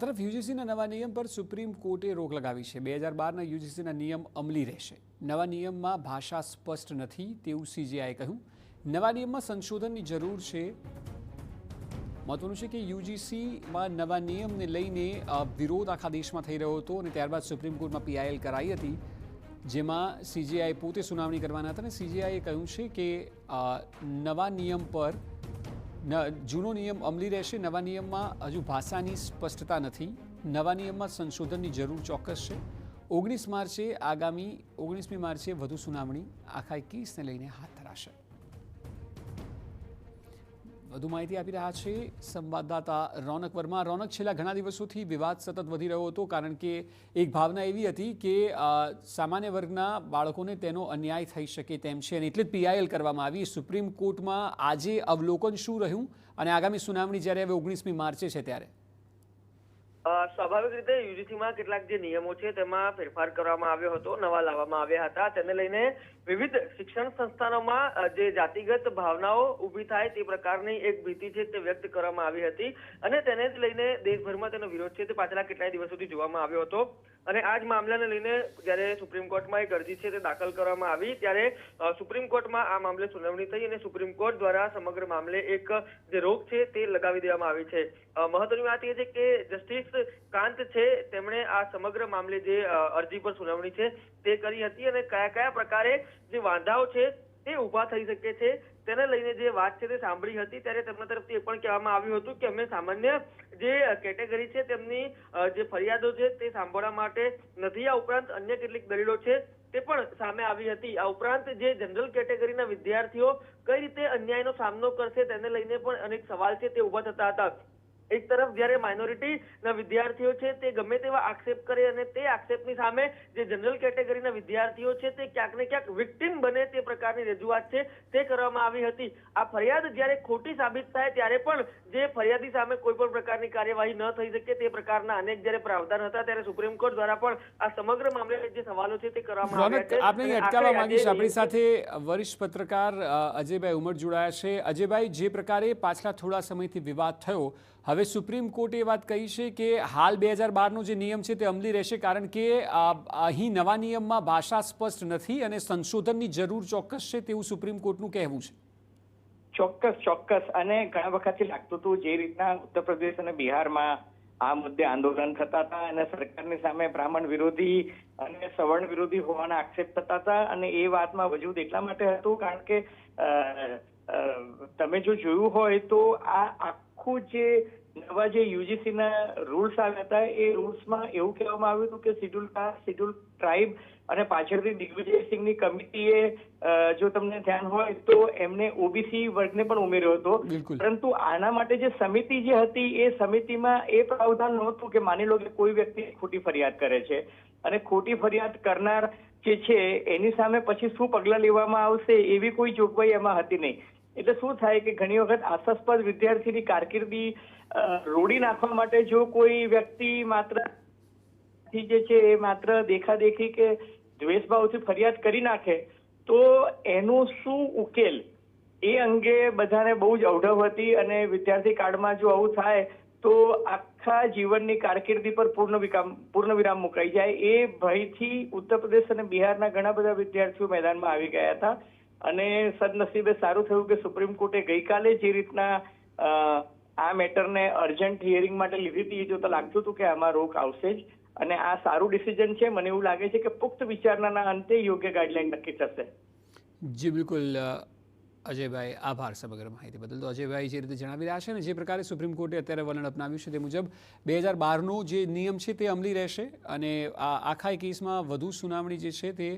તરફ યુજીસીના નવા નિયમ પર સુપ્રીમ કોર્ટે રોક લગાવી છે। 2012ના યુજીસીના નિયમ અમલી રહેશે। નવા નિયમમાં ભાષા સ્પષ્ટ નથી તેવું સીજીઆઈએ કહ્યું। નવા નિયમમાં સંશોધનની જરૂર છે। મહત્વનું છે કે યુજીસીમાં નવા નિયમને લઈને વિરોધ આખા દેશમાં થઈ રહ્યો હતો અને ત્યારબાદ સુપ્રીમ કોર્ટમાં પીઆઈએલ કરાઈ હતી, જેમાં સીજીઆઈએ પોતે સુનાવણી કરવાના હતા અને સીજીઆઈએ કહ્યું છે કે નવા નિયમ પર જૂનો નિયમ અમલી રહેશે। નવા નિયમમાં હજુ ભાષાની સ્પષ્ટતા નથી। નવા નિયમમાં સંશોધનની જરૂર ચોક્કસ છે। 19 માર્ચે આગામી 19મી માર્ચે વધુ સુનાવણી આખા કેસને લઈને હાથ ધરાશે। વધુ માહિતી આપી રહ્યા છે સંવાદદાતા રોનક વર્મા। રોનક, છેલ્લા ઘણા દિવસોથી વિવાદ સતત વધી રહ્યો હતો, કારણ કે એક ભાવના એવી હતી કે સામાન્ય વર્ગના બાળકોને તેનો અન્યાય થઈ શકે તેમ છે અને એટલે જ પીઆઈએલ કરવામાં આવી। સુપ્રીમ કોર્ટમાં આજે અવલોકન શું રહ્યું અને આગામી સુનાવણી જ્યારે હવે 19મી માર્ચે છે ત્યારે? સ્વાભાવિક રીતે યુજીસીમાં કેટલાક જે નિયમો છે તેમાં ફેરફાર કરવામાં આવ્યો હતો, નવા લાવવામાં આવ્યા હતા। તેને લઈને વિવિધ શિક્ષણ સંસ્થાનોમાં જે જાતિગત ભાવનાઓ ઊભી થાય તે પ્રકારની એક ભીતિ છે તે વ્યક્ત કરવામાં આવી હતી અને તેને જ લઈને દેશભરમાં તેનો વિરોધ છે તે પાછલા કેટલાય દિવસોથી જોવામાં આવ્યો હતો। અને આ જ મામલાને લઈને જ્યારે સુપ્રીમ કોર્ટમાં એક અરજી છે તે દાખલ કરવામાં આવી, ત્યારે સુપ્રીમ કોર્ટમાં આ મામલે સુનાવણી થઈ અને સુપ્રીમ કોર્ટ દ્વારા સમગ્ર મામલે એક જે રોક છે તે લગાવી દેવામાં આવી છે। મહત્વની વાત એ છે કે જસ્ટિસ કાંત છે તેમણે આ સમગ્ર મામલે જે અરજી પર સુનાવણી છે તે કરી હતી અને કયા કયા પ્રકારે જે વાંધાઓ છે તે ઊભા થઈ શકે છે તેને લઈને જે વાત છે તે સાંભળી હતી। ત્યારે તેમના તરફથી એ પણ કહેવામાં આવ્યું હતું કે અમે સામાન્ય જે કેટેગરી છે તેમની જે ફરિયાદો છે તે સાંભળવા માટે નથી। આ ઉપરાંત અન્ય કેટલીક દલીલો છે તે પણ સામે આવી હતી। આ ઉપરાંત જે જનરલ કેટેગરીના વિદ્યાર્થીઓ કઈ રીતે અન્યાયનો સામનો કરશે તેને લઈને પણ અનેક સવાલ છે તે ઊભા થતા હતા। એક તરફ જ્યારે માઇનોરિટીના વિદ્યાર્થીઓ છે તે ગમે તેવા આક્ષેપ કરે અને તે આક્ષેપની સામે જે જનરલ કેટેગરીના વિદ્યાર્થીઓ છે તે ક્યાંક ને ક્યાંક વિક્ટિમ બને તે પ્રકારની રજૂઆત છે તે કરવામાં આવી હતી। આ ફરિયાદ જ્યારે ખોટી સાબિત થાય ત્યારે પણ જે ફરિયાદી સામે કોઈ પણ પ્રકારની કાર્યવાહી ન થઈ શકે તે પ્રકારના અનેક જ્યારે પ્રાવધાન હતા, ત્યારે સુપ્રીમ કોર્ટ દ્વારા પણ આ સમગ્ર મામલે જે સવાલો છે તે કરવામાં આવ્યા છે। આપણે અટકાવવા માંગીશ, આપણી સાથે વરિષ્ઠ પત્રકાર અજયભાઈ ઉમર જોડાયા છે। અજયભાઈ, જે પ્રકારે પાછલા થોડા સમયથી વિવાદ થયો, હવે સુપ્રીમ કોર્ટે એ વાત કહી છે કે હાલ 2012નો જે નિયમ છે તે અમલી રહેશે, કારણ કે અહીં નવા નિયમમાં ભાષા સ્પષ્ટ નથી અને સંશોધનની જરૂર ચોક્કસ છે તેવું સુપ્રીમ કોર્ટનું કહેવું છે। ચોક્કસ અને ઘણા વખતથી લાગતું હતું જે રીતના ઉત્તર પ્રદેશ અને બિહારમાં આ મુદ્દે આંદોલન થતા હતા અને સરકારની સામે બ્રાહ્મણ વિરોધી અને સવર્ણ વિરોધી હોવાના આક્ષેપ થતા હતા અને એ વાતમાં વજૂદ એટલા માટે હતું કારણ કે તમે જો જોયું હોય તો આ આખું જે નવા જે યુજીસીના રૂલ્સ આવ્યા હતા એ રૂલ્સમાં એવું કહેવામાં આવ્યું હતું કે શિડ્યુલ કાસ્ટ, શિડ્યુલ ટ્રાઇબ અને પાછળથી દિગ્વિજય સિંઘની કમિટીએ જો તમને ધ્યાન હોય તો એમને ઓબીસી વર્ગને પણ ઉમેર્યો હતો, પરંતુ આના માટે જે સમિતિ જે હતી એ સમિતિમાં એ પ્રાવધાન નહોતું કે માની લો કે કોઈ વ્યક્તિ ખોટી ફરિયાદ કરે છે અને ખોટી ફરિયાદ કરનાર જે છે એની સામે પછી શું પગલાં લેવામાં આવશે એવી કોઈ જોગવાઈ એમાં હતી નહીં। એટલે શું થાય કે ઘણી વખત આશાસ્પદ વિદ્યાર્થીની કારકિર્દી રોડી નાખવા માટે જો કોઈ વ્યક્તિ માત્ર જે છે એ માત્ર દેખાદેખી કે દ્વેષભાવથી ફરિયાદ કરી નાખે તો એનું શું ઉકેલ એ અંગે બધાને બહુ જ અવઢવ હતી અને વિદ્યાર્થી કાળમાં જો આવું થાય તો આખા જીવનની કારકિર્દી પર પૂર્ણવિરામ મુકાઈ જાય એ ભયથી ઉત્તર પ્રદેશ અને બિહારના ઘણા બધા વિદ્યાર્થીઓ મેદાનમાં આવી ગયા હતા અને સદનસીબે સારું થયું કે સુપ્રીમ કોર્ટે ગઈકાલે જે રીતના આ મેટરને અર્જન્ટ હિયરિંગ માટે લીધી હતી એ જોતા લાગતું હતું કે આમાં રોક આવશે જ અને આ સારું ડિસિઝન છે। મને એવું લાગે છે કે પુખ્ત વિચારણાના અંતે યોગ્ય ગાઈડલાઈન નક્કી થશે। જી બિલકુલ અજયભાઈ, આભાર સમગ્ર માહિતી બદલ। તો અજયભાઈ જે રીતે જણાવી રહ્યા છે ને જે પ્રકારે સુપ્રીમ કોર્ટે અત્યારે વલણ અપનાવ્યું છે તે મુજબ 2012નો જે નિયમ છે તે અમલી રહેશે અને આખા કેસમાં વધુ સુનાવણી જે છે તે